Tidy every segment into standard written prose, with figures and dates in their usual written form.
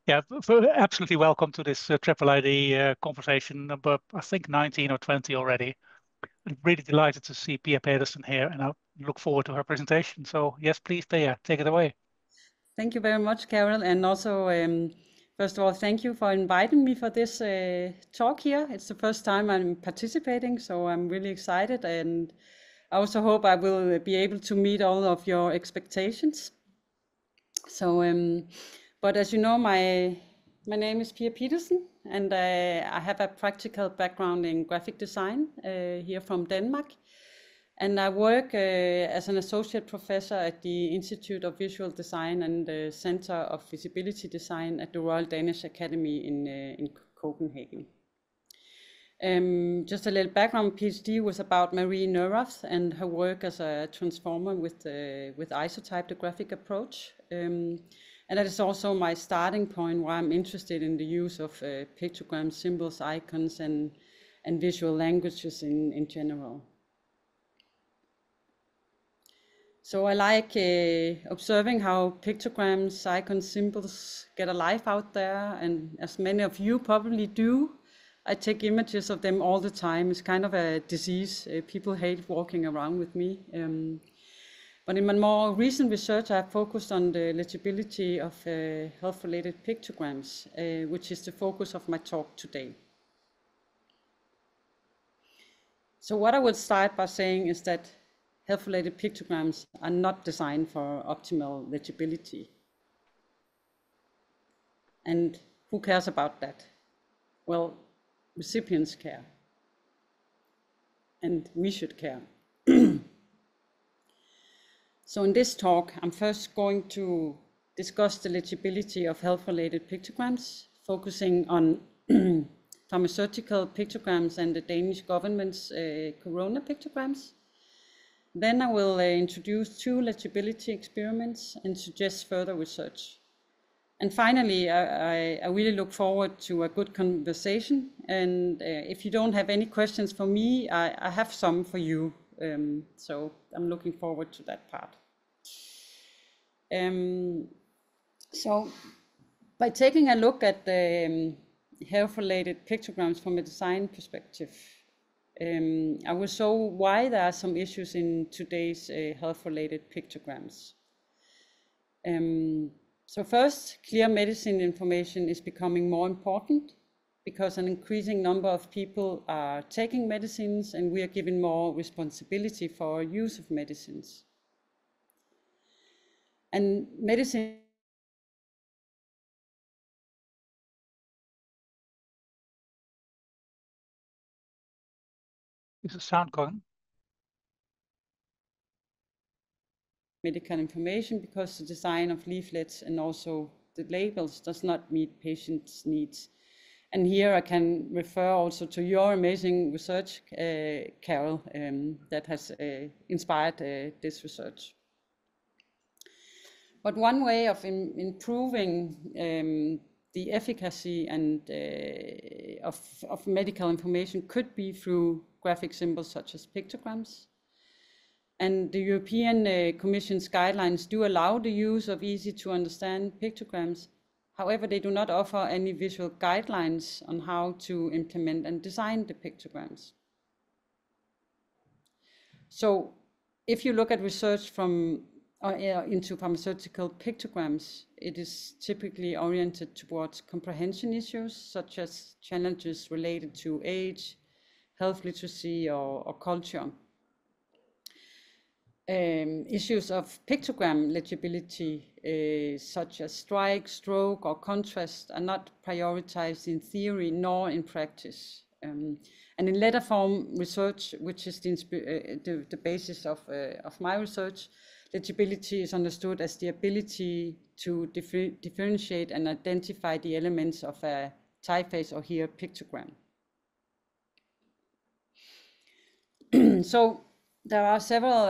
Yeah, absolutely welcome to this Triple ID conversation number, I think 19 or 20 already. I'm really delighted to see Pia Pedersen here, and I look forward to her presentation. So yes, please, Pia, take it away. Thank you very much, Carol. And also, first of all, thank you for inviting me for this talk here. It's the first time I'm participating, so I'm really excited. And I also hope I will be able to meet all of your expectations. So, but as you know, my name is Pia Pedersen, and I have a practical background in graphic design here from Denmark. And I work as an associate professor at the Institute of Visual Design and the Center of Visibility Design at the Royal Danish Academy in Copenhagen. Just a little background, PhD was about Marie Neurath and her work as a transformer with Isotype, the graphic approach. And that is also my starting point why I'm interested in the use of pictograms, symbols, icons, and visual languages in general. So I like observing how pictograms, icons, symbols get a life out there, and as many of you probably do, I take images of them all the time. It's kind of a disease. People hate walking around with me. But in my more recent research, I've focused on the legibility of health-related pictograms, which is the focus of my talk today. So what I would start by saying is that health-related pictograms are not designed for optimal legibility. And who cares about that? Well, recipients care. And we should care. So in this talk, I'm first going to discuss the legibility of health-related pictograms, focusing on pharmaceutical pictograms and the Danish government's corona pictograms. Then I will introduce two legibility experiments and suggest further research. And finally, I really look forward to a good conversation. And if you don't have any questions for me, I have some for you. So I'm looking forward to that part. So by taking a look at the health-related pictograms from a design perspective, I will show why there are some issues in today's health-related pictograms. So first, clear medicine information is becoming more important because an increasing number of people are taking medicines and we are given more responsibility for use of medicines. And medicine Is the sound going? medical information because the design of leaflets and also the labels does not meet patients' needs. And here I can refer also to your amazing research, Carol, that has inspired this research. But one way of improving the efficacy and of medical information could be through graphic symbols such as pictograms. And the European Commission's guidelines do allow the use of easy to understand pictograms. However, they do not offer any visual guidelines on how to implement and design the pictograms. So if you look at research from into pharmaceutical pictograms, it is typically oriented towards comprehension issues such as challenges related to age, health literacy, or culture. Issues of pictogram legibility, such as strike, stroke, or contrast, are not prioritized in theory nor in practice. And in letter form research, which is the basis of my research, legibility is understood as the ability to differentiate and identify the elements of a typeface or here pictogram. So there are several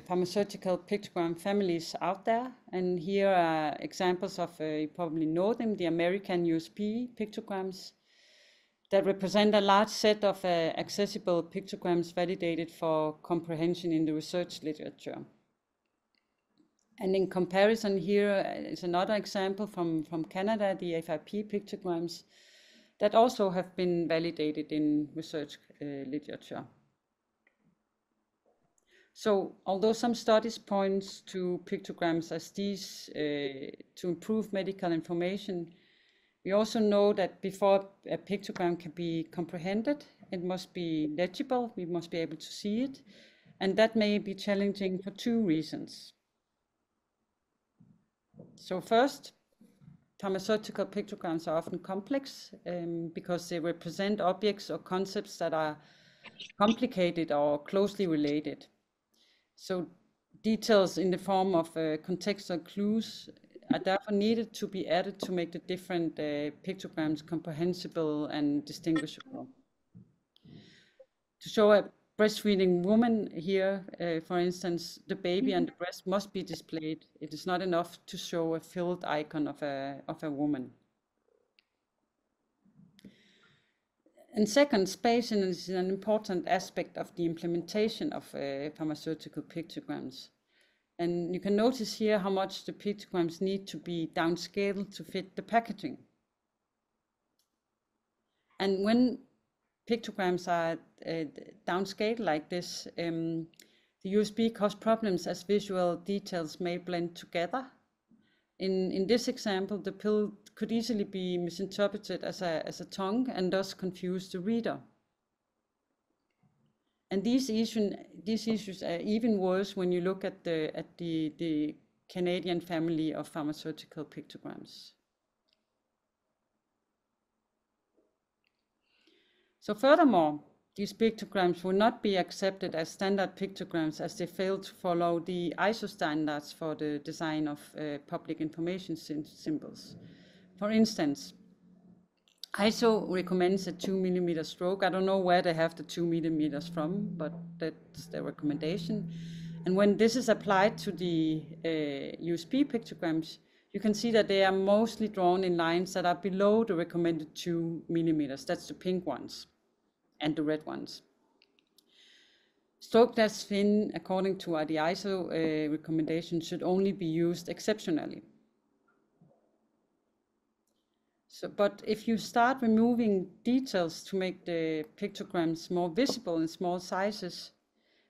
pharmaceutical pictogram families out there, and here are examples of, you probably know them, the American USP pictograms that represent a large set of accessible pictograms validated for comprehension in the research literature. And in comparison here is another example from Canada, the FIP pictograms that also have been validated in research literature. So although some studies point to pictograms as these to improve medical information, we also know that before a pictogram can be comprehended, it must be legible, we must be able to see it, and that may be challenging for two reasons. So first, pharmaceutical pictograms are often complex because they represent objects or concepts that are complicated or closely related. So details in the form of contextual clues are therefore needed to be added to make the different pictograms comprehensible and distinguishable. To show a breastfeeding woman here, for instance, the baby and the breast must be displayed. It is not enough to show a filled icon of a woman. And second, space is an important aspect of the implementation of pharmaceutical pictograms. And you can notice here how much the pictograms need to be downscaled to fit the packaging. And when pictograms are downscaled like this, the USB cause problems as visual details may blend together. In this example, the pill could easily be misinterpreted as a tongue and thus confuse the reader. And these issues are even worse when you look at the Canadian family of pharmaceutical pictograms. So furthermore, these pictograms will not be accepted as standard pictograms as they fail to follow the ISO standards for the design of public information symbols. For instance, ISO recommends a 2 millimeter stroke. I don't know where they have the 2 millimeters from, but that's their recommendation. And when this is applied to the USB pictograms, you can see that they are mostly drawn in lines that are below the recommended 2 millimeters. That's the pink ones and the red ones. Stroke dash fin, according to the ISO recommendation, should only be used exceptionally. So, but if you start removing details to make the pictograms more visible in small sizes,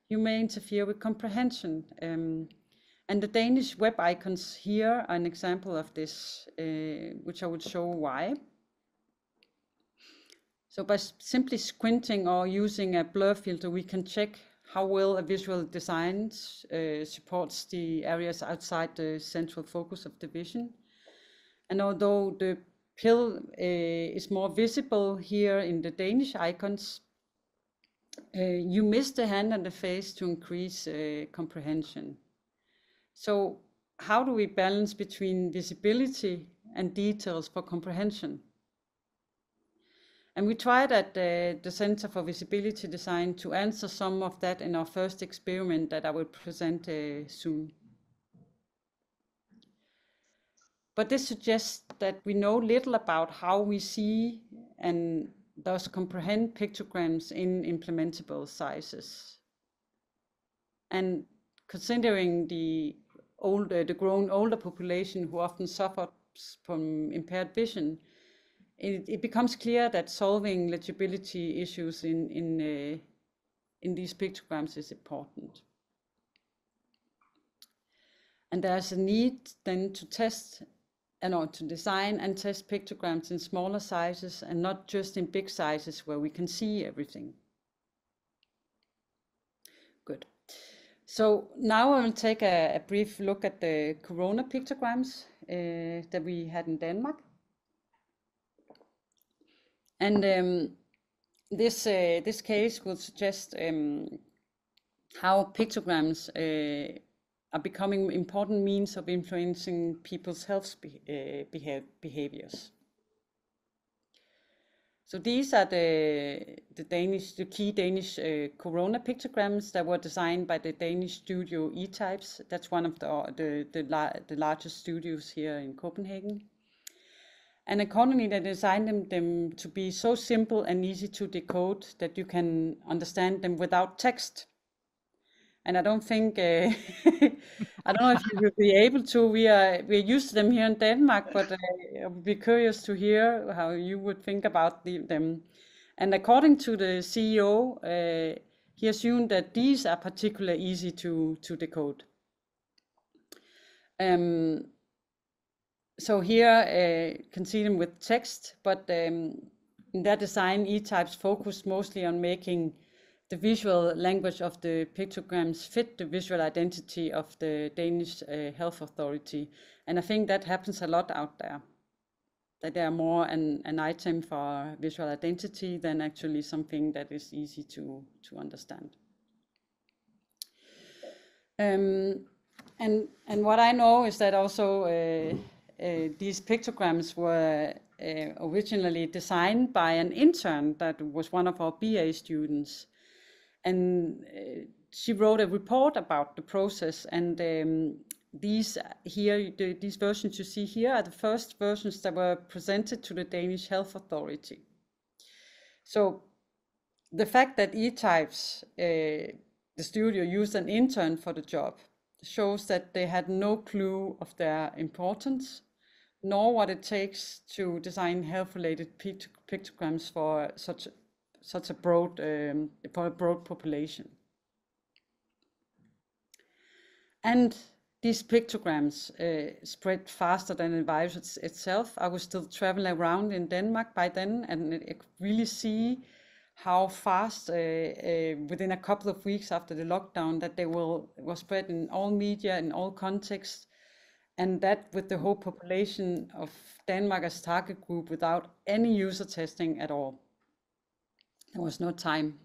you may interfere with comprehension. And the Danish web icons here are an example of this, which I will show why. So by simply squinting or using a blur filter, we can check how well a visual design supports the areas outside the central focus of the vision. And although the pill is more visible here in the Danish icons, you miss the hand and the face to increase comprehension. So how do we balance between visibility and details for comprehension? And we tried at the Center for Visibility Design to answer some of that in our first experiment that I will present soon. But this suggests that we know little about how we see and thus comprehend pictograms in implementable sizes. And considering the grown older population who often suffers from impaired vision, it becomes clear that solving legibility issues in these pictograms is important. And there's a need then to test to design and test pictograms in smaller sizes and not just in big sizes where we can see everything. Good. So now I will take a brief look at the corona pictograms that we had in Denmark. And this case will suggest how pictograms are becoming important means of influencing people's health behaviors. So these are the key Danish corona pictograms that were designed by the Danish studio E-Types. That's one of the largest studios here in Copenhagen. And accordingly, they designed them to be so simple and easy to decode that you can understand them without text. And I don't think I don't know if you will be able to. We're used to them here in Denmark, but I would be curious to hear how you would think about them. And according to the CEO, he assumed that these are particularly easy to decode. So here you can see them with text, but in their design, E-types focus mostly on making the visual language of the pictograms fit the visual identity of the Danish Health Authority. And I think that happens a lot out there, that they are more an item for visual identity than actually something that is easy to understand. And what I know is that also these pictograms were originally designed by an intern that was one of our BA students. And she wrote a report about the process, and these versions you see here are the first versions that were presented to the Danish Health Authority. So the fact that E-types, the studio, used an intern for the job shows that they had no clue of their importance, nor what it takes to design health-related pictograms for such a broad population. And these pictograms spread faster than the virus itself. I was still traveling around in Denmark by then, and I could really see how fast, within a couple of weeks after the lockdown, that they were spread in all media, in all contexts, and that with the whole population of Denmark as target group without any user testing at all. There was no time.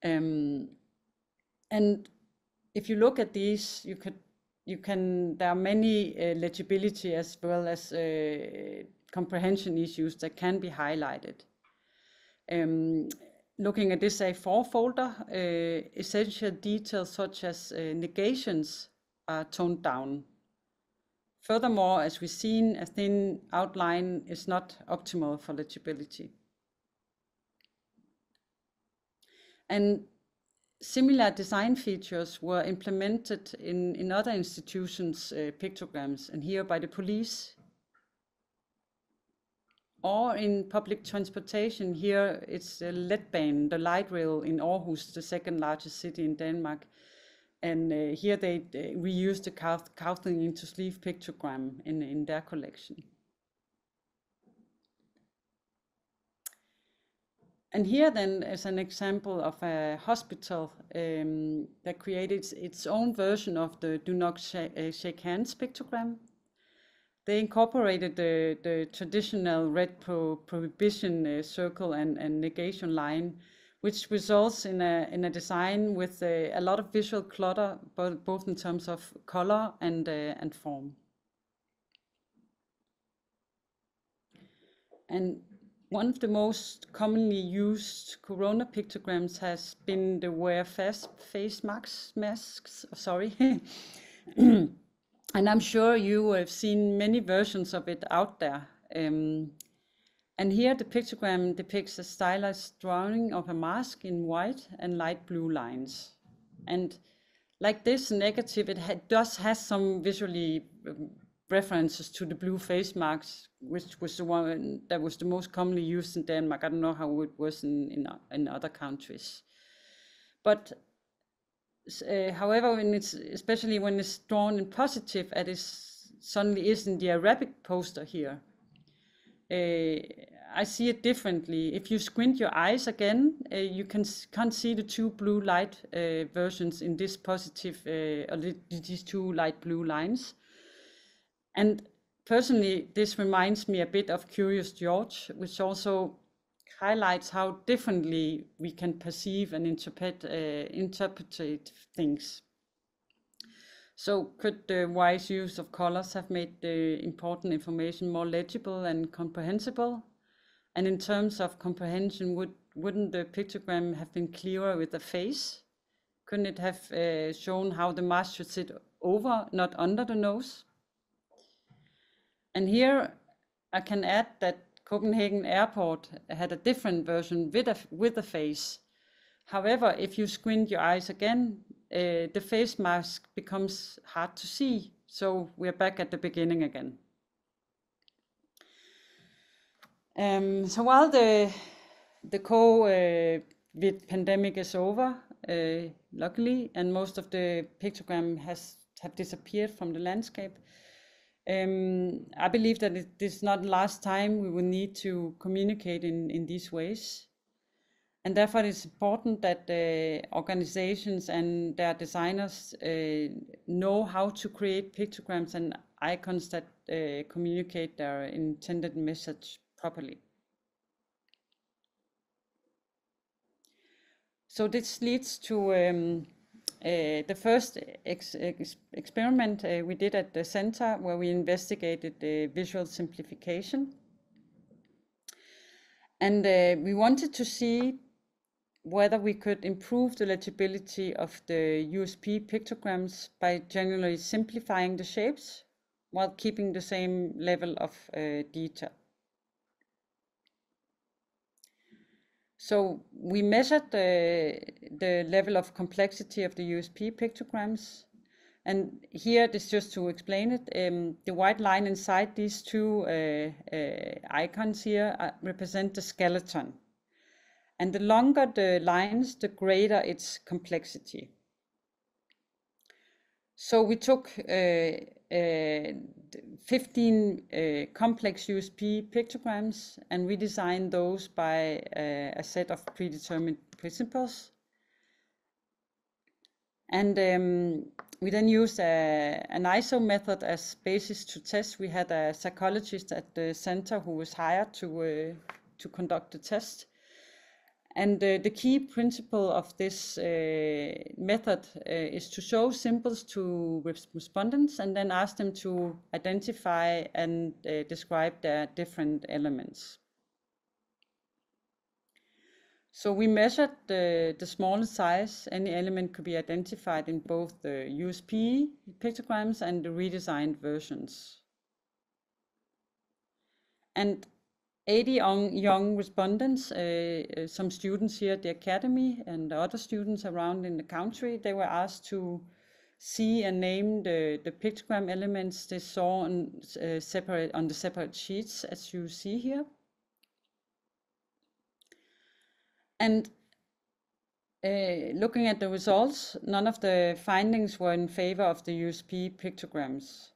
And if you look at these, there are many legibility as well as comprehension issues that can be highlighted. Looking at this A4 folder, essential details such as negations are toned down. Furthermore, as we've seen, a thin outline is not optimal for legibility. And similar design features were implemented in other institutions' pictograms, and here by the police. Or in public transportation, here it's the Letbanen, the light rail in Aarhus, the second largest city in Denmark. And here they reused the Kauthing into Sleeve pictogram in their collection. And here then is an example of a hospital that created its own version of the Do Not Shake Hands pictogram. They incorporated the traditional red prohibition circle and negation line, which results in a design with a lot of visual clutter, both in terms of color and form. And one of the most commonly used corona pictograms has been the wear face masks. Sorry. And I'm sure you have seen many versions of it out there. And here the pictogram depicts a stylized drawing of a mask in white and light blue lines. And like this negative, it does have some visually references to the blue face masks, which was the one that was the most commonly used in Denmark. I don't know how it was in other countries. But however, especially when it's drawn in positive, as it suddenly is in the Arabic poster here, I see it differently. If you squint your eyes again, you can't see the two blue light versions in this positive, these two light blue lines. And personally, this reminds me a bit of Curious George, which also highlights how differently we can perceive and interpret things. So could the wise use of colors have made the important information more legible and comprehensible? And in terms of comprehension, wouldn't the pictogram have been clearer with the face? Couldn't it have shown how the mask should sit over, not under the nose? And here I can add that Copenhagen Airport had a different version with a face. However, if you squint your eyes again, the face mask becomes hard to see. So we're back at the beginning again. So while the COVID pandemic is over, luckily, and most of the pictogram have disappeared from the landscape, I believe that it is not the last time we will need to communicate in these ways. And therefore it's important that organizations and their designers know how to create pictograms and icons that communicate their intended message properly. So this leads to the first experiment we did at the center, where we investigated the visual simplification. And we wanted to see whether we could improve the legibility of the USP pictograms by generally simplifying the shapes while keeping the same level of detail. So we measured the level of complexity of the USP pictograms. And here, this just to explain it, the white line inside these two icons here represent the skeleton. And the longer the lines, the greater its complexity. So we took 15 complex USP pictograms and redesigned those by a set of predetermined principles. And we then used an ISO method as basis to test. We had a psychologist at the center who was hired to conduct the test. And the key principle of this method is to show symbols to respondents and then ask them to identify and describe their different elements. So we measured the smallest size. Any element could be identified in both the USP pictograms and the redesigned versions. And 80 young respondents, some students here at the Academy and other students around in the country, they were asked to see and name the pictogram elements they saw on the separate sheets, as you see here. And looking at the results, none of the findings were in favor of the USP pictograms.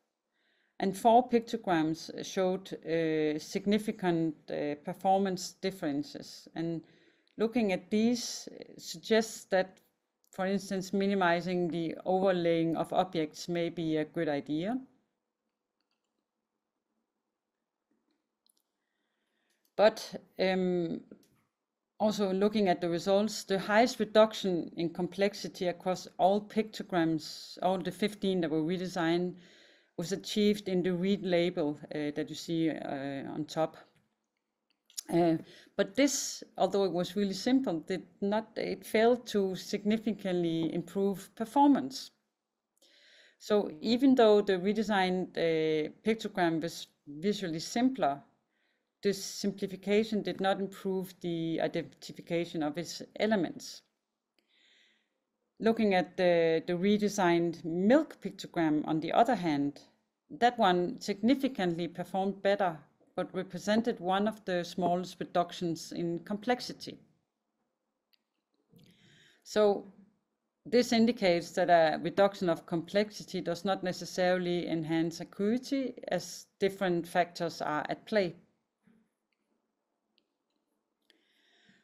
And 4 pictograms showed significant performance differences. And looking at these suggests that, for instance, minimizing the overlaying of objects may be a good idea. But also looking at the results, the highest reduction in complexity across all pictograms, all the 15 that were redesigned, was achieved in the read label that you see on top. But this, although it was really simple, it failed to significantly improve performance. So even though the redesigned pictogram was visually simpler, this simplification did not improve the identification of its elements. Looking at the redesigned milk pictogram, on the other hand, that one significantly performed better, but represented one of the smallest reductions in complexity. So this indicates that a reduction of complexity does not necessarily enhance acuity, as different factors are at play.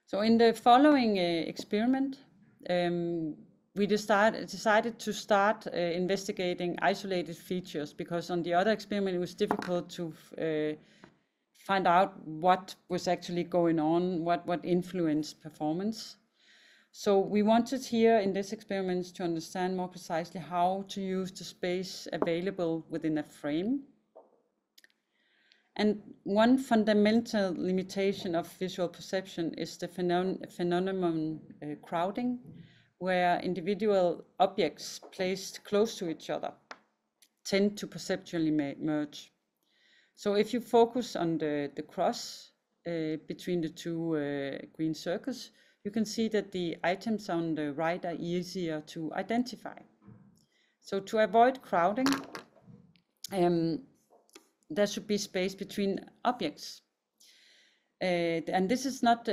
So in the following experiment, we decided to start investigating isolated features, because on the other experiment it was difficult to find out what was actually going on, what influenced performance. So we wanted here in this experiment to understand more precisely how to use the space available within a frame. And one fundamental limitation of visual perception is the phenomenon crowding, where individual objects placed close to each other tend to perceptually merge. So if you focus on the cross between the two green circles, you can see that the items on the right are easier to identify. So to avoid crowding, there should be space between objects. And this is not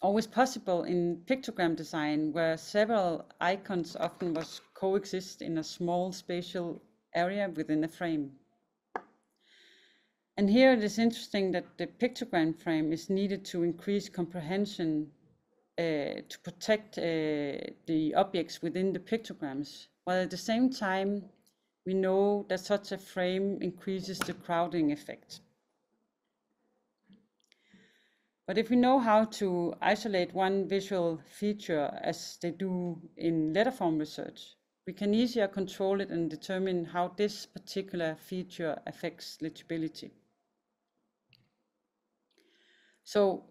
always possible in pictogram design, where several icons often must coexist in a small spatial area within a frame. And here it is interesting that the pictogram frame is needed to increase comprehension to protect the objects within the pictograms, while at the same time we know that such a frame increases the crowding effect. But if we know how to isolate one visual feature, as they do in letterform research, we can easier control it and determine how this particular feature affects legibility. So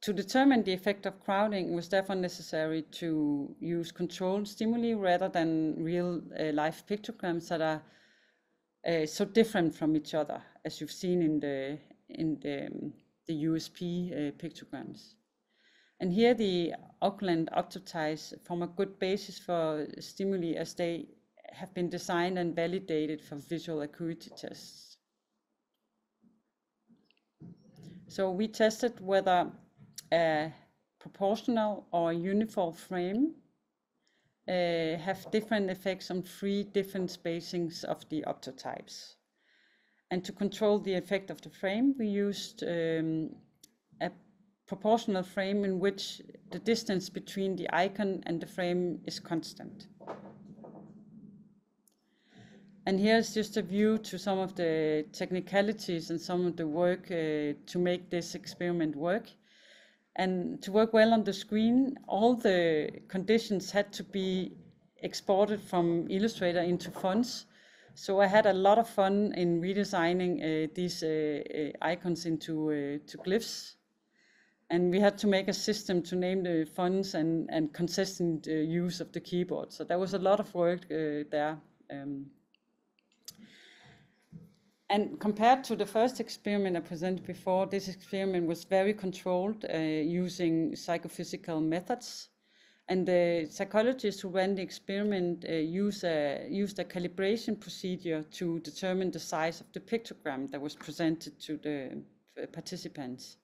to determine the effect of crowding, it was therefore necessary to use controlled stimuli rather than real life pictograms that are so different from each other, as you've seen in the USP pictograms. And here the Auckland optotides form a good basis for stimuli, as they have been designed and validated for visual acuity tests. So we tested whether a proportional or uniform frame have different effects on 3 different spacings of the optotypes. And to control the effect of the frame, we used a proportional frame in which the distance between the icon and the frame is constant. And here's just a view to some of the technicalities and some of the work to make this experiment work. And to work well on the screen, all the conditions had to be exported from Illustrator into fonts. So I had a lot of fun in redesigning these icons into to glyphs. And we had to make a system to name the fonts and consistent use of the keyboard. So there was a lot of work there. And compared to the first experiment I presented before, this experiment was very controlled using psychophysical methods. And the psychologists who ran the experiment used a calibration procedure to determine the size of the pictogram that was presented to the participants.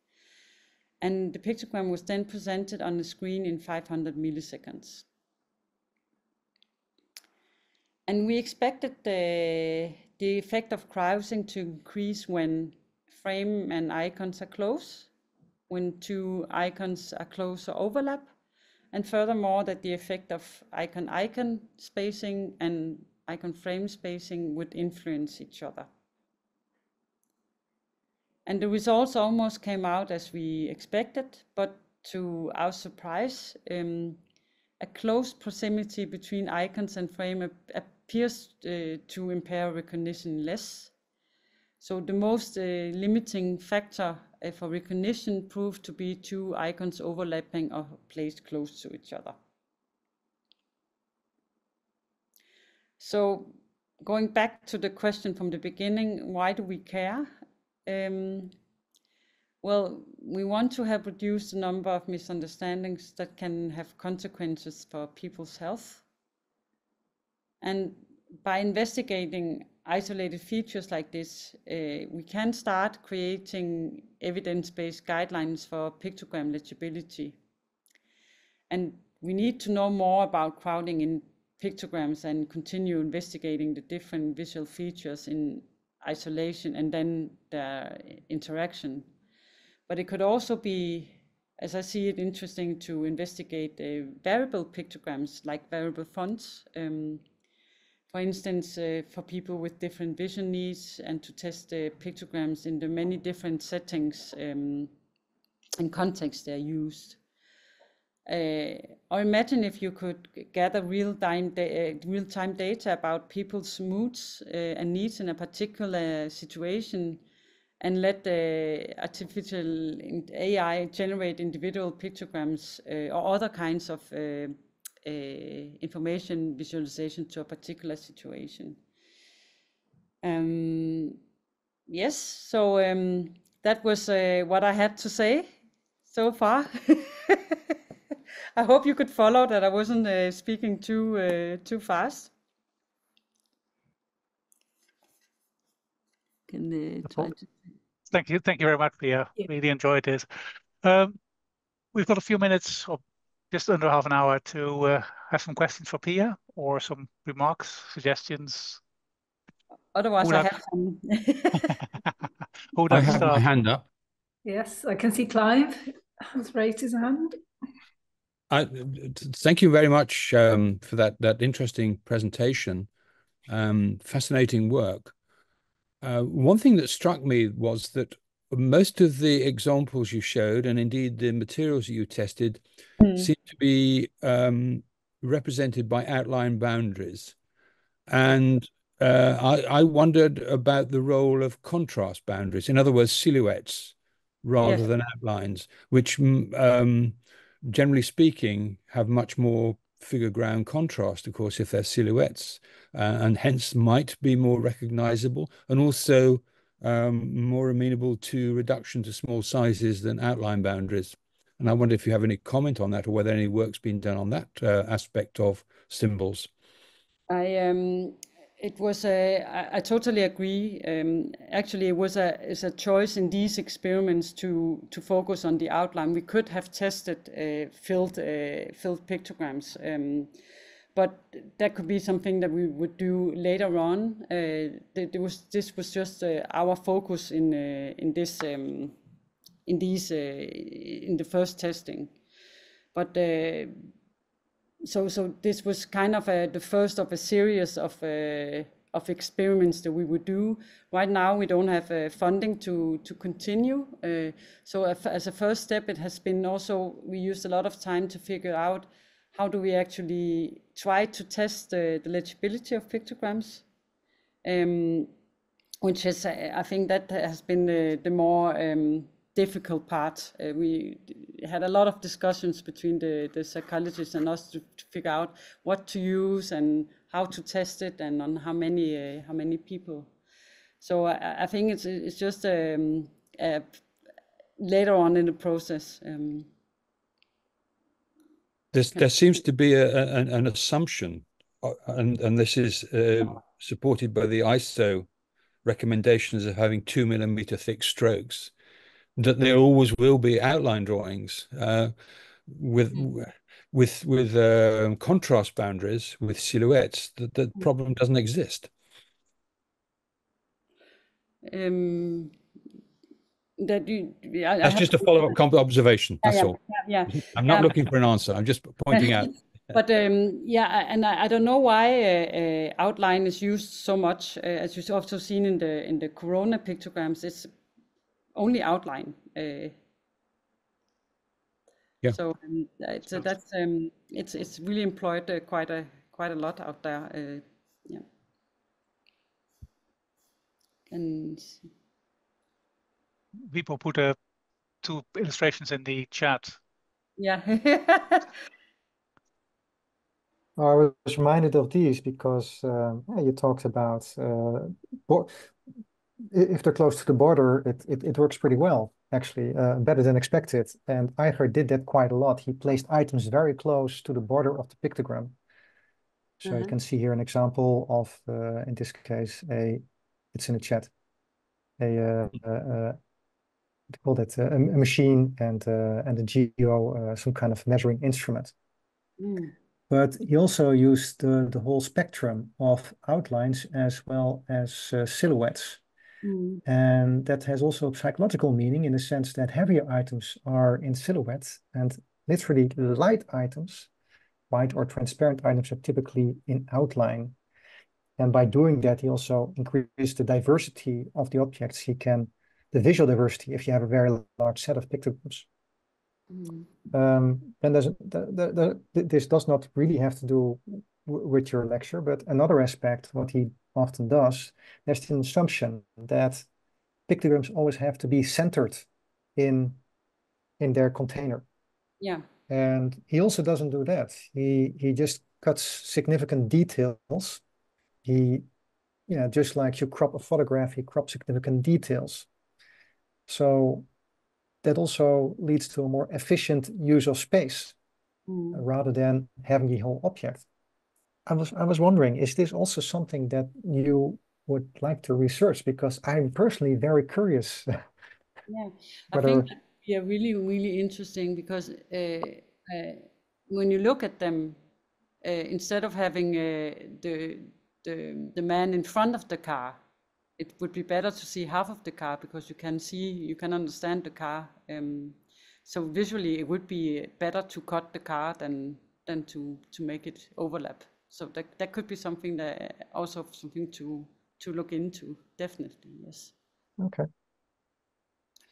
And the pictogram was then presented on the screen in 500 milliseconds. And we expected the effect of crowding to increase when frame and icons are close, when 2 icons are close or overlap, and furthermore that the effect of icon-icon spacing and icon-frame spacing would influence each other. And the results almost came out as we expected, but to our surprise, a close proximity between icons and frame appears to impair recognition less. So the most limiting factor for recognition proved to be 2 icons overlapping or placed close to each other. So going back to the question from the beginning, why do we care? Well, we want to have reduced the number of misunderstandings that can have consequences for people's health. And by investigating isolated features like this, we can start creating evidence-based guidelines for pictogram legibility. And we need to know more about crowding in pictograms and continue investigating the different visual features in isolation and then their interaction. But it could also be, as I see it, interesting to investigate variable pictograms like variable fonts. For instance, for people with different vision needs, and to test the pictograms in the many different settings and contexts they're used. Or imagine if you could gather real-time data about people's moods and needs in a particular situation, and let the artificial AI generate individual pictograms or other kinds of information visualization to a particular situation. Yes, so that was what I had to say. so far. I hope you could follow that I wasn't speaking too fast. Can try to. Thank you very much, Pia. Yeah. Really enjoyed this. We've got a few minutes, or just under half an hour, to have some questions for Pia or some remarks, suggestions. Otherwise, I have some. Who'd I like to have my start? hand up. Yes, I can see Clive has raised his hand. Thank you very much for that interesting presentation. Fascinating work. One thing that struck me was that most of the examples you showed, and indeed the materials that you tested, seem to be represented by outline boundaries. And I wondered about the role of contrast boundaries, in other words, silhouettes rather than outlines, which generally speaking have much more figure ground contrast, of course, if they're silhouettes, and hence might be more recognizable and also more amenable to reduction to small sizes than outline boundaries. And I wonder if you have any comment on that, or whether any work's been done on that aspect of symbols. I totally agree. Actually, it's a choice in these experiments to focus on the outline. We could have tested filled pictograms, but that could be something that we would do later on. This was just our focus in the first testing, but. So this was kind of the first of a series of experiments that we would do. Right now, we don't have funding to continue. So as a first step, it has been also, we used a lot of time to figure out how do we actually try to test the legibility of pictograms, which is, I think that has been the more difficult part. We had a lot of discussions between the psychologists and us to figure out what to use and how to test it and on how many people. So I think it's just later on in the process. There seems to be an assumption, and this is supported by the ISO recommendations of having 2 millimeter thick strokes, that there always will be outline drawings with contrast boundaries, with silhouettes. That problem doesn't exist. That's just a follow-up observation. That's all. Yeah. I'm not looking for an answer. I'm just pointing out. But and I don't know why outline is used so much. As you've also seen in the corona pictograms, it's only outline. Yeah. So that's it's really employed quite a lot out there. Yeah. And People put two illustrations in the chat. Yeah. I was reminded of these because you talked about if they're close to the border, it works pretty well, actually, better than expected. And Eiger did that quite a lot. He placed items very close to the border of the pictogram. So you can see here an example of, in this case, it's in the chat, they call that a machine and a geo, some kind of measuring instrument. But he also used the whole spectrum of outlines as well as silhouettes. And that has also psychological meaning in the sense that heavier items are in silhouette and literally light items, white or transparent items, are typically in outline. And by doing that, he also increased the diversity of the objects. The visual diversity, if you have a very large set of pictograms. Then this does not really have to do with your lecture, but another aspect, what he often does, there's an assumption that pictograms always have to be centered in their container. Yeah. And he also doesn't do that. He just cuts significant details. Just like you crop a photograph, he crops significant details. So that also leads to a more efficient use of space rather than having the whole object. I was wondering, is this also something that you would like to research? Because I'm personally very curious. Yeah, I whether think yeah, really, really interesting because when you look at them, instead of having the man in front of the car, it would be better to see half of the car because you can understand the car. So visually, it would be better to cut the car than to make it overlap. So that could be something that also something to look into. Definitely, yes. Okay. I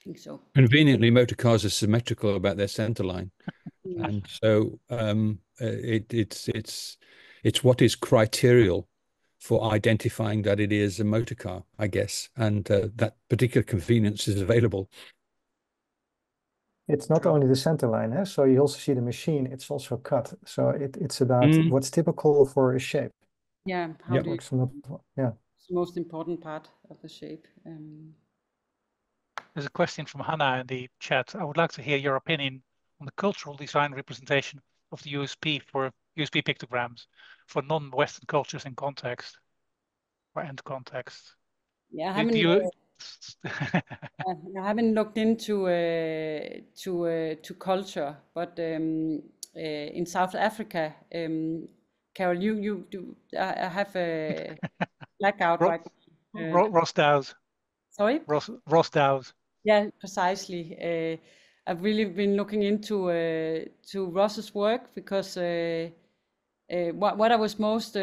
think so. Conveniently, motor cars are symmetrical about their center line, and so it's what is criterial for identifying that it is a motor car, I guess, and that particular convenience is available. It's not only the center line, so you also see the machine, it's also cut. So it's about what's typical for a shape. Yeah, how do you, yeah. It's the most important part of the shape. There's a question from Hannah in the chat. I would like to hear your opinion on the cultural design representation of the USB for USB pictograms for non-Western cultures in context or end context. Yeah, I haven't looked into to culture, but in South Africa, Carol, you do. I have a blackout right. Ross Dow's. Sorry? Ross Dow's. Yeah, precisely. I've really been looking into to Ross's work because what I was most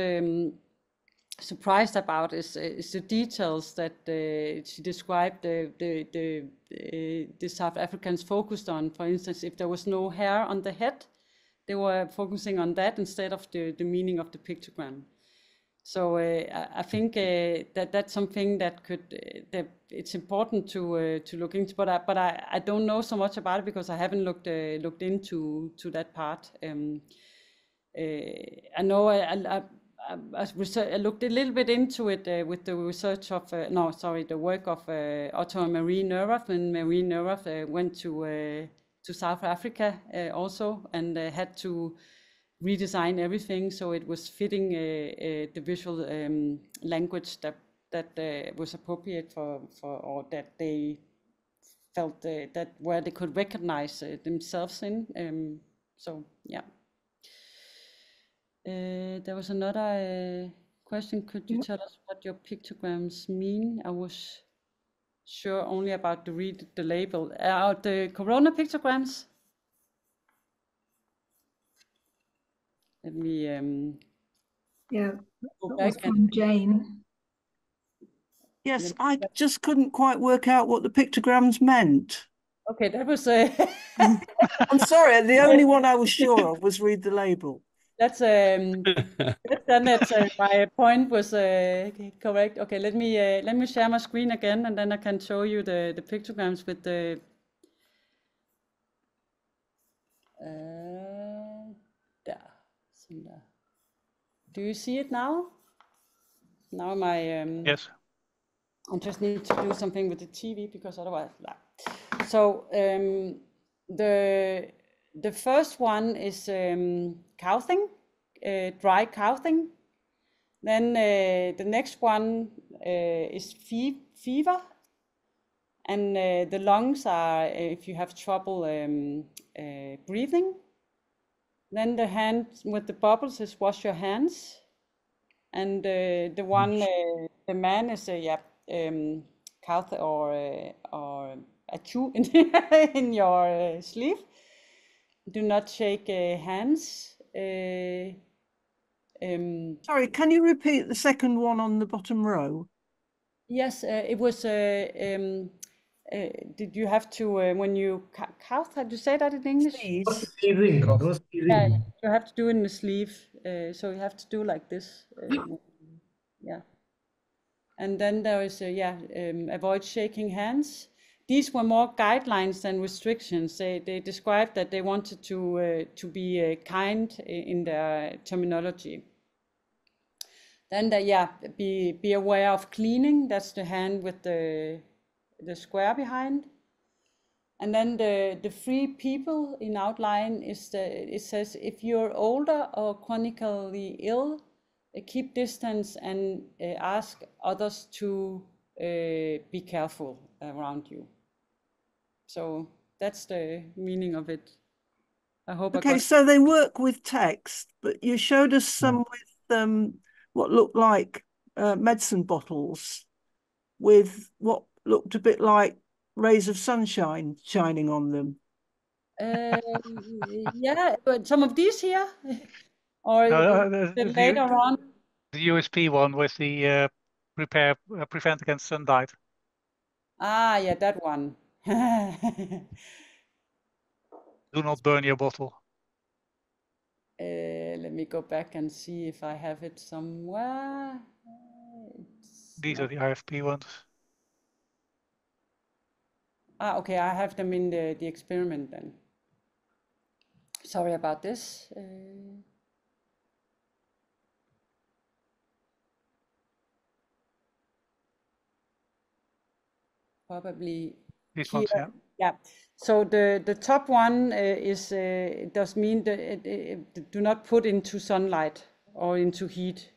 surprised about is the details that she described the South Africans focused on. For instance, if there was no hair on the head, they were focusing on that instead of the meaning of the pictogram. So I think that's something that that it's important to look into. But I don't know so much about it because I haven't looked into that part. I know I looked a little bit into it with the research of the work of Otto and Marie Neurath. When Marie Neurath went to South Africa also and had to redesign everything so it was fitting the visual language that was appropriate for or that they felt that where they could recognize themselves in. So yeah. There was another question. Could you tell us what your pictograms mean? I was sure only about the read the label. The Corona pictograms. Let me yeah, that was from Jane. Yes, I just couldn't quite work out what the pictograms meant. Okay, that was I'm sorry, the only one I was sure of was read the label. That's then that's my point was correct. Okay, let me share my screen again, and then I can show you the pictograms with the. Do you see it now? Now my yes. I just need to do something with the TV because otherwise. So the first one is coughing, dry coughing. Then the next one is fever, and the lungs are if you have trouble breathing. Then the hand with the bubbles is wash your hands, and the one the man is cough or a chew in your sleeve. Do not shake hands. Sorry, can you repeat the second one on the bottom row? Yes, it was. Did you have to when you cough? How do you say that in English? Sneezing. No sneezing. Yeah, you have to do it in the sleeve. So you have to do like this. Yeah. And then there is avoid shaking hands. These were more guidelines than restrictions. They described that they wanted to be kind in their terminology. Then be aware of cleaning. That's the hand with the square behind. And then the three people in outline is it says, if you're older or chronically ill, keep distance and ask others to be careful around you. So that's the meaning of it. I hope. Okay, so they work with text, but you showed us some with what looked like medicine bottles with what looked a bit like rays of sunshine shining on them. Yeah, but some of these here, or later on. The USP one with the prevent against sunlight. Ah, yeah, that one. Do not burn your bottle. Let me go back and see if I have it somewhere. These are the IFP ones. Ah, okay, I have them in the experiment then. Sorry about this. Probably these here. ones, yeah. So the top one does mean that it do not put into sunlight or into heat.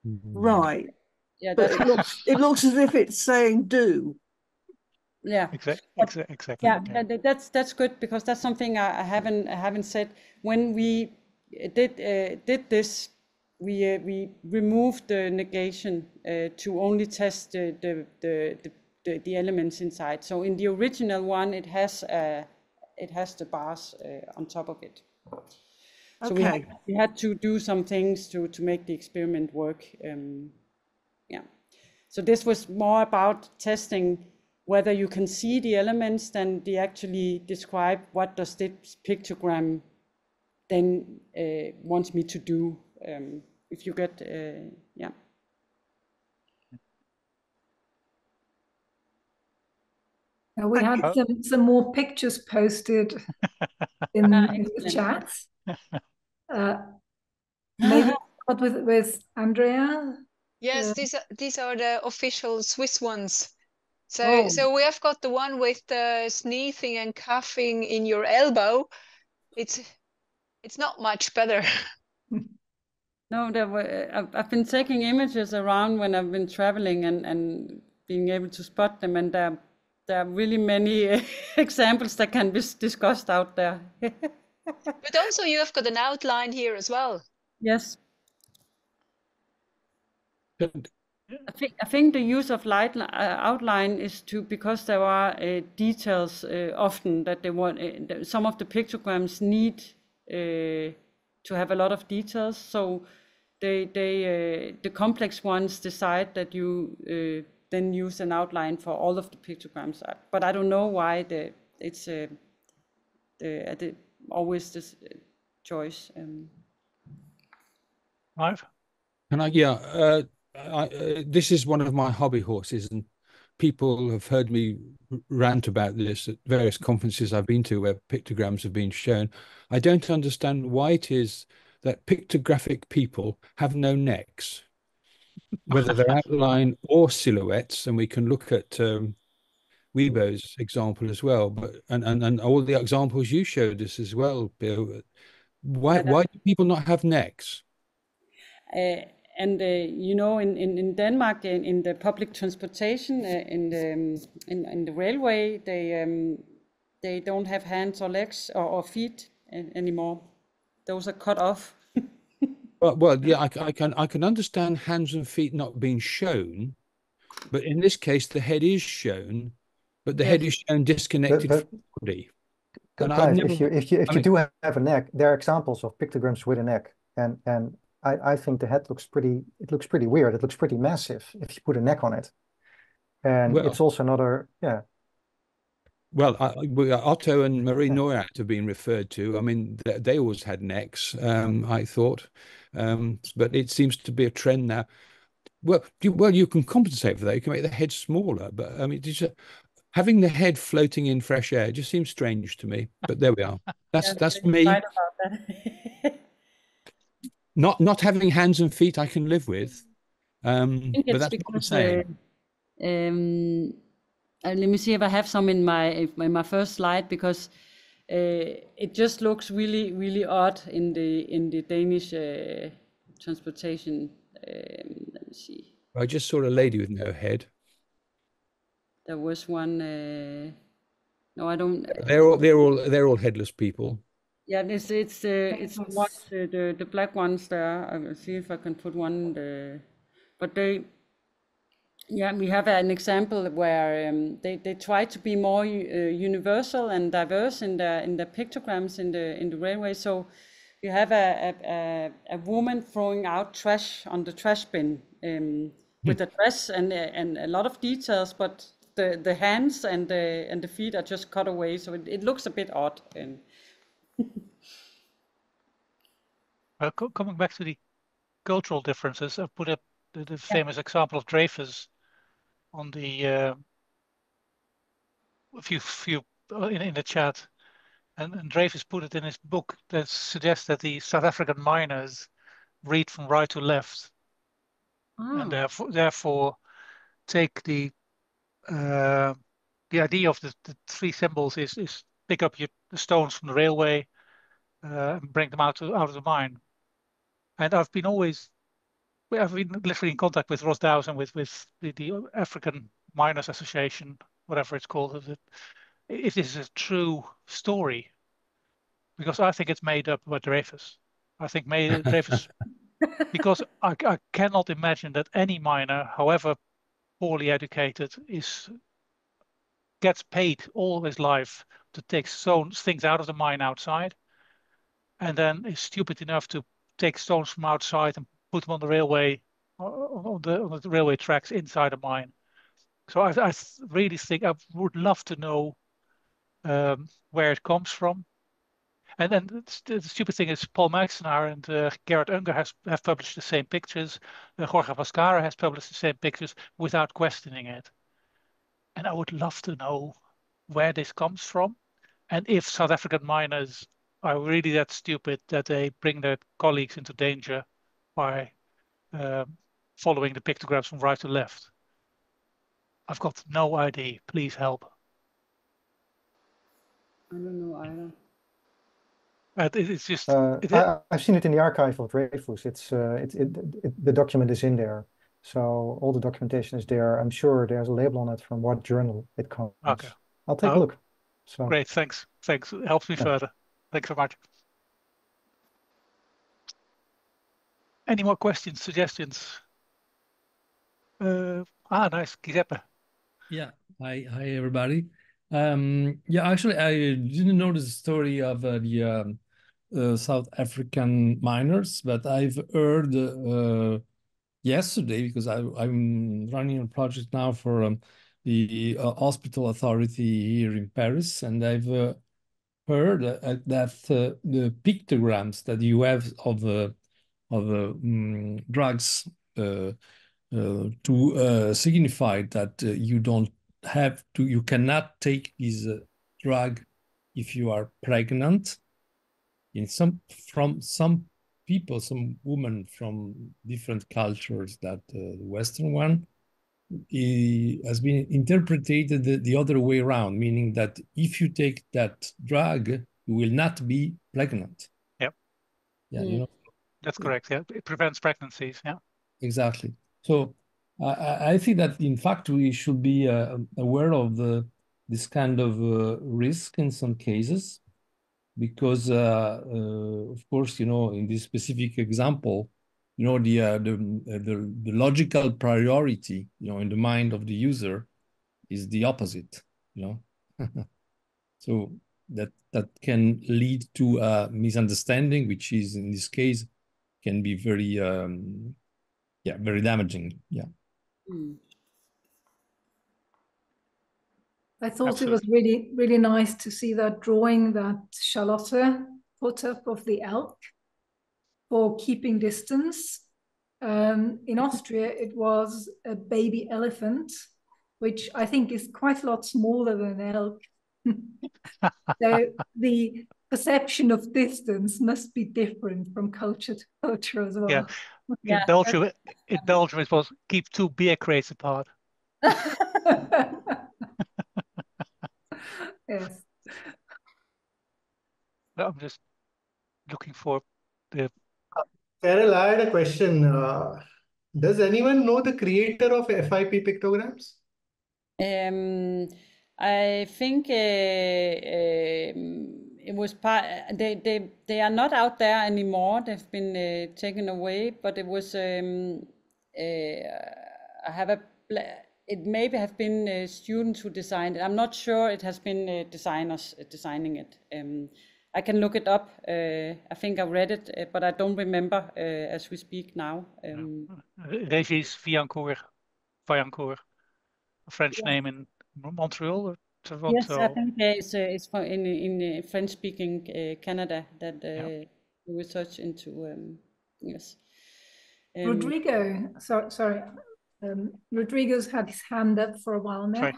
Right. Yeah, but it looks as if it's saying do. Yeah, exactly. Yeah, that's good, because that's something I haven't said. When we did this, we removed the negation to only test the elements inside. So in the original one, it has the bars on top of it. So okay. we had to do some things to make the experiment work. Yeah. So this was more about testing whether you can see the elements than they actually describe what does this pictogram then wants me to do. If you get, yeah. We had some more pictures posted in the chat. Maybe start with Andrea. Yes, these are the official Swiss ones. So we have got the one with the sneezing and coughing in your elbow. It's not much better. No, I've been taking images around when I've been traveling and being able to spot them, and there are really many examples that can be discussed out there. But also you have got an outline here as well. Yes. I think the use of outline is because there are details often that they want. Some of the pictograms need to have a lot of details, so the complex ones decide that you then use an outline for all of the pictograms. But I don't know why it's always this choice. Right. Can I? Yeah. This is one of my hobby horses, and people have heard me rant about this at various conferences I've been to where pictograms have been shown. I don't understand why it is that pictographic people have no necks, whether they're outline or silhouettes, and we can look at Weibo's example as well, but and all the examples you showed us as well, Bill. Why do people not have necks? And you know, in Denmark, in the public transportation, in the railway, they don't have hands or legs or feet anymore. Those are cut off. Well, yeah, I can understand hands and feet not being shown, but in this case, the head is shown, but the head is shown disconnected from the body. Clive, if you do have a neck, there are examples of pictograms with a neck, and I think the head looks pretty weird. It looks pretty massive if you put a neck on it. And it's also another, yeah. Well, Otto and Marie Neurath have been referred to. I mean, they always had necks, I thought. But it seems to be a trend now. Well, you can compensate for that. You can make the head smaller. But I mean, having the head floating in fresh air just seems strange to me. But there we are. That's me. Right about that. Not having hands and feet I can live with, I think but it's that's because not the same. let me see if I have some in my first slide, because it just looks really, really odd in the Danish transportation. Let me see. I just saw a lady with no head. There was one. No, I don't. They're all headless people. Yeah, it's the black ones there. I will see if I can put one. But yeah, we have an example where they try to be more universal and diverse in the pictograms in the railway. So you have a woman throwing out trash on the trash bin with a dress and a lot of details, but the hands and the feet are just cut away, so it looks a bit odd. Coming back to the cultural differences, I've put up the famous example of Dreyfus on the few in the chat, and Dreyfus put it in his book that suggests that the South African miners read from right to left, and therefore take the idea of the three symbols is pick up the stones from the railway and bring them out of the mine. And I've been literally in contact with Ros Douws and with the African Miners Association, whatever it's called, if this is a true story, because I think it's made up by Dreyfus. I think Dreyfus, because I cannot imagine that any miner, however poorly educated, gets paid all his life to take things out of the mine outside, and then is stupid enough to take stones from outside and put them on the railway, on the railway tracks inside a mine. So I really think I would love to know where it comes from. And then the stupid thing is Paul Meixenaar and Gerard Unger have published the same pictures. Jorge Vascara has published the same pictures without questioning it. And I would love to know where this comes from, and if South African miners are really that stupid that they bring their colleagues into danger by following the pictograms from right to left. I've got no idea. Please help. I don't know either. It's just. I've seen it in the archive of Dreyfus. The document is in there, so all the documentation is there. I'm sure there's a label on it from what journal it comes. Okay. I'll take a look. So great, thanks. It helps me further. Thanks so much. Any more questions, suggestions? Nice, Giuseppe. Yeah. Hi, everybody. Yeah, actually, I didn't know the story of the South African miners, but I've heard yesterday, because I'm running a project now for the hospital authority here in Paris, and I've heard that the pictograms that you have of drugs to signify that you cannot take this drug if you are pregnant. From some people, some women from different cultures, that the Western one has been interpreted the other way around, meaning that if you take that drug, you will not be pregnant. Yep. Yeah, you know. That's correct. Yeah, it prevents pregnancies. Yeah. Exactly. So I think that in fact we should be aware of this kind of risk in some cases, because of course, you know, in this specific example, you know, the logical priority, you know, in the mind of the user is the opposite, you know. So that can lead to a misunderstanding, which is in this case can be very very damaging. Yeah. I thought it was really, really nice to see that drawing that Charlotte put up of the elk for keeping distance. In Austria, it was a baby elephant, which I think is quite a lot smaller than an elk. So the perception of distance must be different from culture to culture as well. Yeah. In Belgium, it was keep 2 beer crates apart. Yes. I'm just looking for the. Carol, I had a question. Does anyone know the creator of FIP pictograms? I think it was part. They are not out there anymore. They've been taken away. But it was. I have a. It maybe have been students who designed it. I'm not sure it has been designers designing it. I can look it up. I think I read it, but I don't remember as we speak now. Régis Vaillancourt, a French name in Montreal or Toronto. Yes, I think it's in French-speaking Canada that the research into yes. Rodrigo, sorry. Rodrigo's had his hand up for a while now.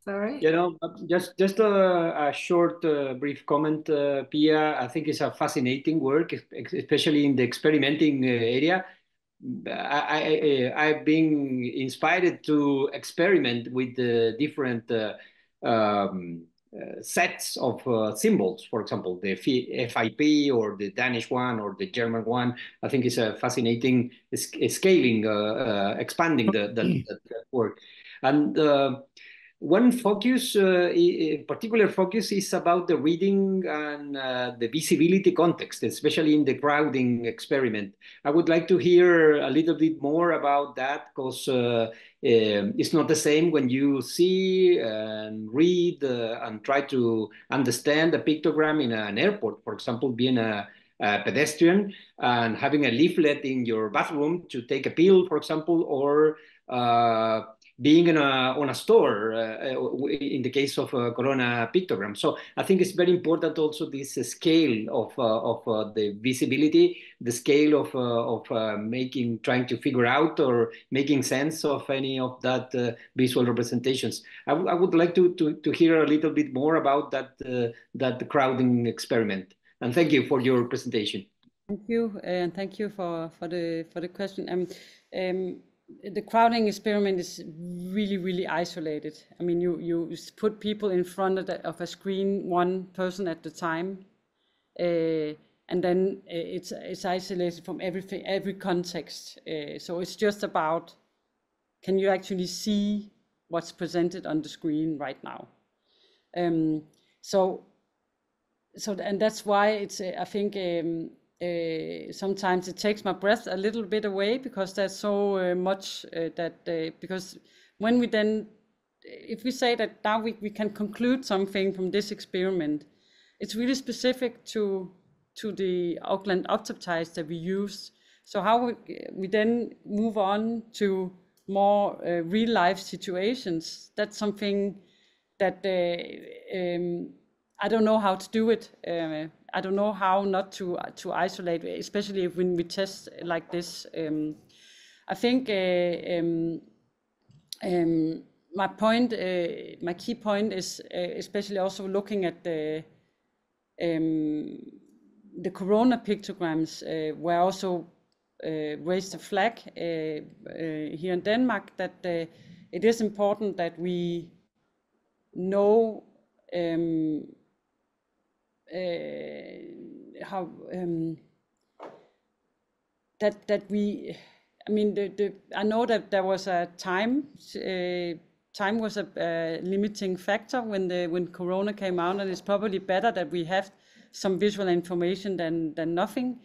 Sorry. You know, just a short, brief comment, Pia. I think it's a fascinating work, especially in the experimenting area. I've been inspired to experiment with the different sets of symbols. For example, the FIP or the Danish one or the German one. I think it's a fascinating scaling, expanding the work. And one focus, particular focus, is about the reading and the visibility context, especially in the crowding experiment. I would like to hear a little bit more about that, because it's not the same when you see and read and try to understand a pictogram in an airport, for example, being a pedestrian and having a leaflet in your bathroom to take a pill, for example, or being on a store in the case of Corona pictogram. So I think it's very important also this scale of the visibility, the scale of trying to figure out or making sense of any of that visual representations. I would like to hear a little bit more about that crowding experiment. And thank you for your presentation. Thank you, and thank you for the question. The crowding experiment is really isolated. I mean, you put people in front of a screen, one person at the time, and then it's isolated from every context. So it's just about, can you actually see what's presented on the screen right now? So and that's why it's I think. Sometimes it takes my breath a little bit away, because there's so much because when we then, if we say that now we can conclude something from this experiment, it's really specific to the Auckland optotides that we use. So how we then move on to more real life situations, that's something that I don't know how to do it. I don't know how not to isolate, especially when we test like this. I think my key point is especially also looking at the Corona pictograms, where I also raised a flag here in Denmark that it is important that we know how that we, I mean, I know that there was a time was a limiting factor when Corona came out, and it's probably better that we have some visual information than nothing.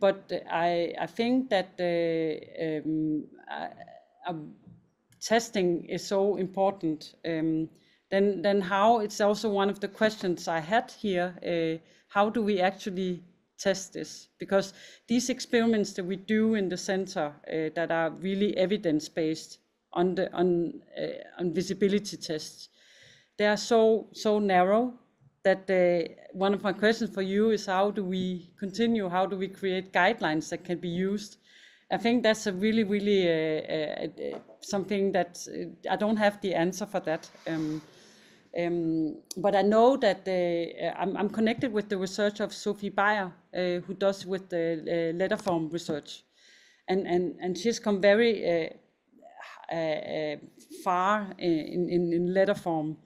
But I think that testing is so important. Then how, it's also one of the questions I had here, how do we actually test this? Because these experiments that we do in the center that are really evidence-based on visibility tests, they are so narrow that one of my questions for you is, how do we continue? How do we create guidelines that can be used? I think that's a really something that I don't have the answer for that. But I know that I'm connected with the research of Sophie Beyer, who does with the letterform research, and she's come very far in letterform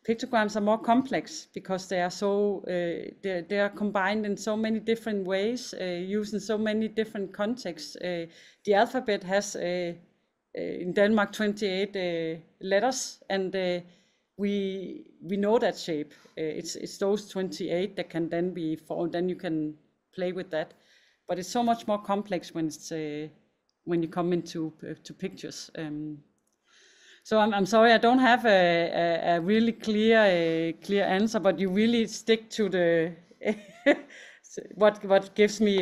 pictograms are more complex because they are so they are combined in so many different ways, used in so many different contexts. The alphabet has in Denmark 28 letters, and we know that shape. It's those 28 that can then be formed. Then you can play with that, but it's so much more complex when it's when you come into to pictures. So I'm sorry, I don't have a really clear answer, but you really stick to the what gives me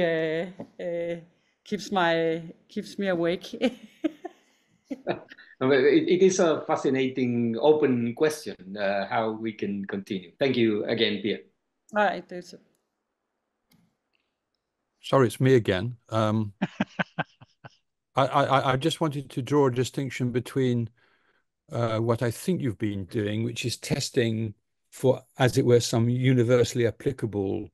keeps me awake. It is a fascinating open question, how we can continue. Thank you again, Pia. All right, that's it. Sorry, it's me again. I just wanted to draw a distinction between what I think you've been doing, which is testing for, as it were, some universally applicable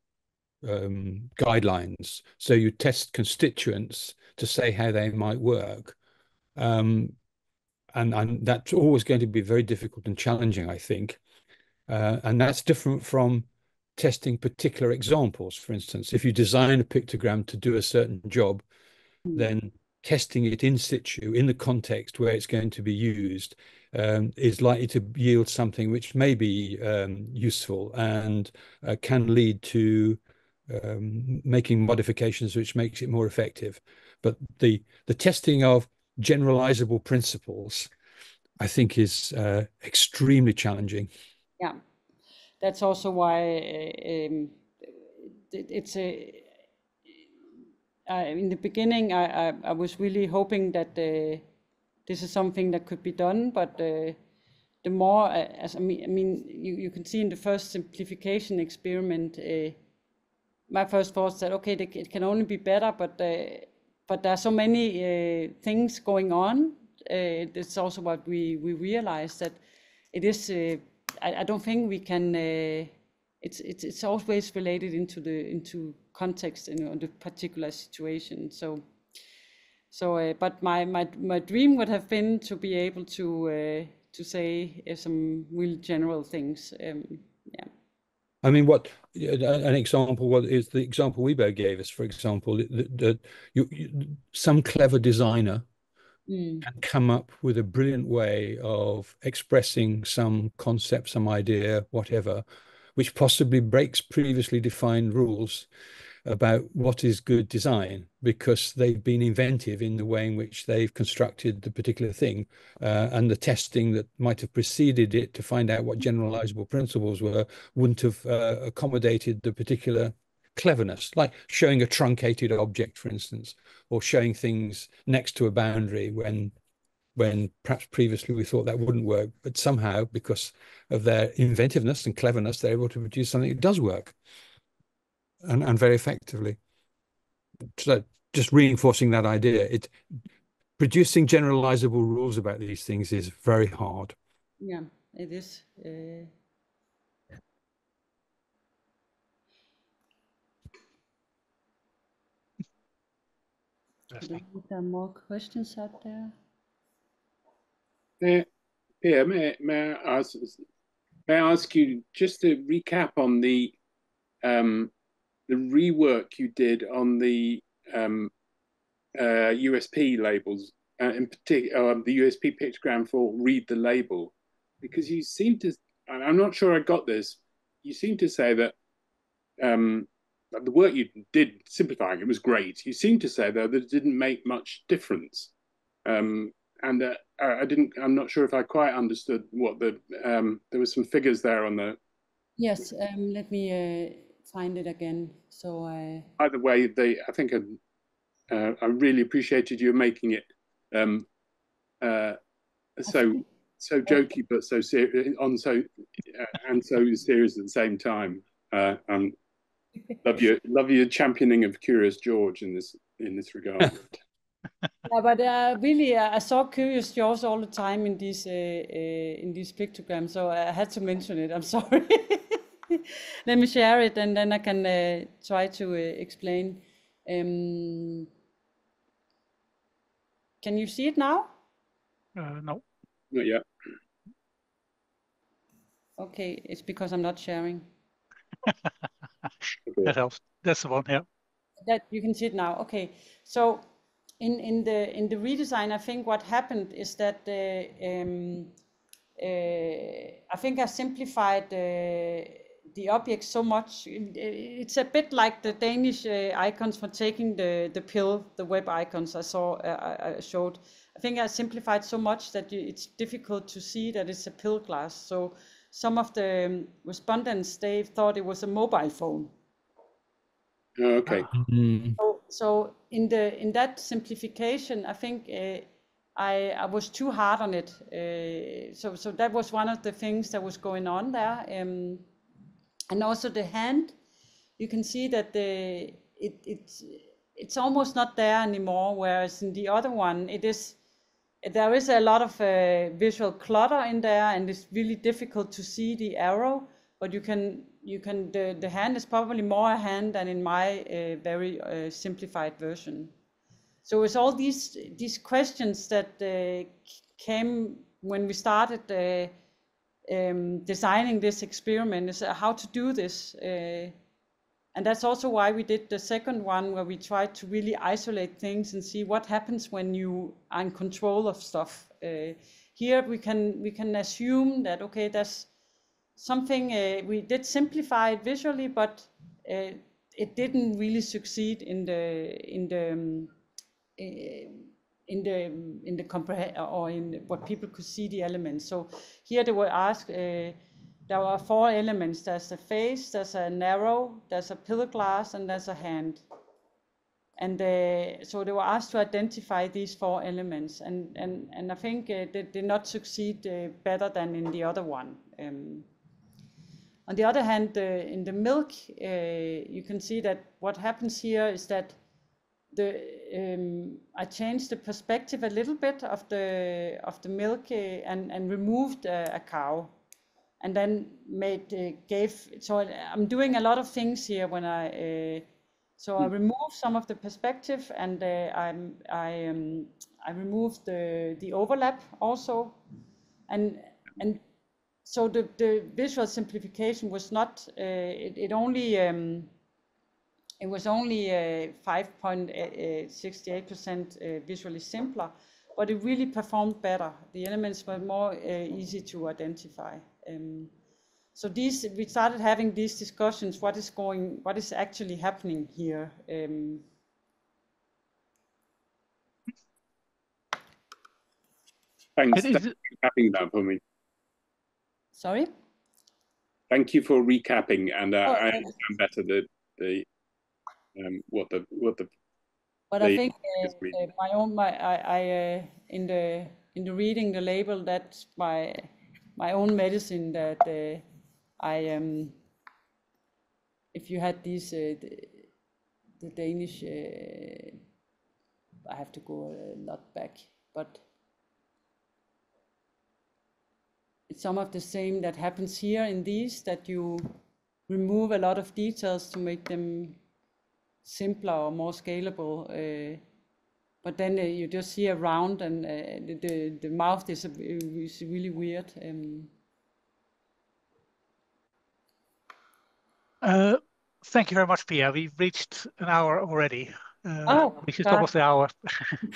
guidelines. So you test constituents to say how they might work. And that's always going to be very difficult and challenging, I think. And that's different from testing particular examples. For instance, if you design a pictogram to do a certain job, then testing it in situ, in the context where it's going to be used, is likely to yield something which may be useful and can lead to making modifications which makes it more effective. But the testing of generalizable principles, I think, is extremely challenging. Yeah, that's also why it's in the beginning, I was really hoping that this is something that could be done, but the more, as I mean, you can see in the first simplification experiment, my first thought said, okay, it can only be better, but there are so many things going on. It's also what we realized, that it is. I don't think we can. It's always related into context in the particular situation. But my dream would have been to be able to say some real general things. Yeah. I mean, what an example? What is the example Wibo gave us? For example, that some clever designer can come up with a brilliant way of expressing some concept, some idea, whatever, which possibly breaks previously defined rules about what is good design, because they've been inventive in the way in which they've constructed the particular thing, and the testing that might have preceded it to find out what generalizable principles were wouldn't have accommodated the particular cleverness, like showing a truncated object, for instance, or showing things next to a boundary when perhaps previously we thought that wouldn't work, but somehow, because of their inventiveness and cleverness, they're able to produce something that does work, and very effectively. So just reinforcing that idea, producing generalizable rules about these things is very hard. Yeah, it is. There are more questions out there. Yeah, may I ask you just to recap on the rework you did on the USP labels, in particular the USP pictogram for read the label, because you seem to, I'm not sure I got this, you seem to say that the work you did simplifying it was great. You seem to say though that it didn't make much difference, and I'm not sure if I quite understood what there was some figures there on the. Yes, let me find it again. So either way, I think I really appreciated you making it so jokey but so serious and so serious at the same time. Love your championing of Curious George in this regard. Yeah, but really, I saw Curious George all the time in these pictograms, so I had to mention it. I'm sorry. Let me share it, and then I can try to explain. Can you see it now? No. Not yet. Okay, it's because I'm not sharing. That helps. That's the one, yeah. That you can see it now. Okay, so in the redesign, I think what happened is that I think I simplified the object so much. It's a bit like the Danish icons for taking the pill, the web icons I showed. I think I simplified so much that it's difficult to see that it's a pill class. So some of the respondents, they thought it was a mobile phone. Okay. So in that simplification, I think I was too hard on it. So that was one of the things that was going on there. And also the hand, you can see that it's almost not there anymore. Whereas in the other one, there is a lot of visual clutter in there, and it's really difficult to see the arrow. But the hand is probably more a hand than in my very simplified version. So it's all these questions that came when we started designing this experiment, is how to do this. And that's also why we did the second one, where we tried to really isolate things and see what happens when you are in control of stuff. Here we can assume that, okay, there's something, we did simplify it visually, but it didn't really succeed in the comprehend, or in what people could see the elements. So here they were asked, there were 4 elements. There's a face, there's an arrow, there's a pillar glass, and there's a hand. And so they were asked to identify these 4 elements, and I think they did not succeed better than in the other one. On the other hand, in the milk, you can see that what happens here is that I changed the perspective a little bit of the milk and removed a cow, and then so I'm doing a lot of things here when I removed some of the perspective, and I removed the overlap also, and so the visual simplification was not, it was only 5.68% visually simpler, but it really performed better. The elements were more easy to identify. So we started having these discussions, what is actually happening here. Thanks for recapping that for me. Sorry? Thank you for recapping, and I understand better what the. But I think in the reading the label, that's my own medicine, that if you had these the Danish, I have to go a lot back, but it's some of the same that happens here in these, that you remove a lot of details to make them simpler or more scalable, but then you just see a round, and the mouth is really weird. Thank you very much, Pia. We've reached an hour already. Which is almost the hour.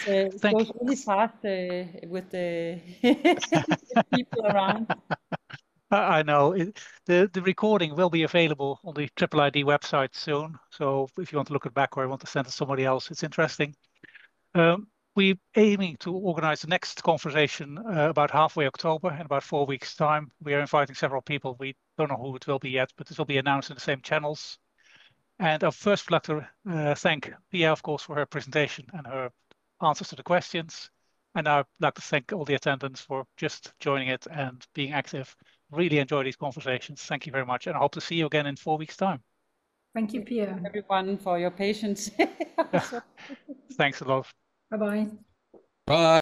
It goes really fast with the people around. I know. The recording will be available on the IIID website soon. So if you want to look it back, or you want to send it to somebody else, it's interesting. We're aiming to organize the next conversation about halfway October, in about 4 weeks' time. We are inviting several people. We don't know who it will be yet, but this will be announced in the same channels. And I first would like to thank Pia, of course, for her presentation and her answers to the questions. And I'd like to thank all the attendants for just joining it and being active. Really enjoy these conversations. Thank you very much. And I hope to see you again in 4 weeks' time. Thank you, Pia. Everyone, for your patience. Thanks a lot. Bye-bye. Bye.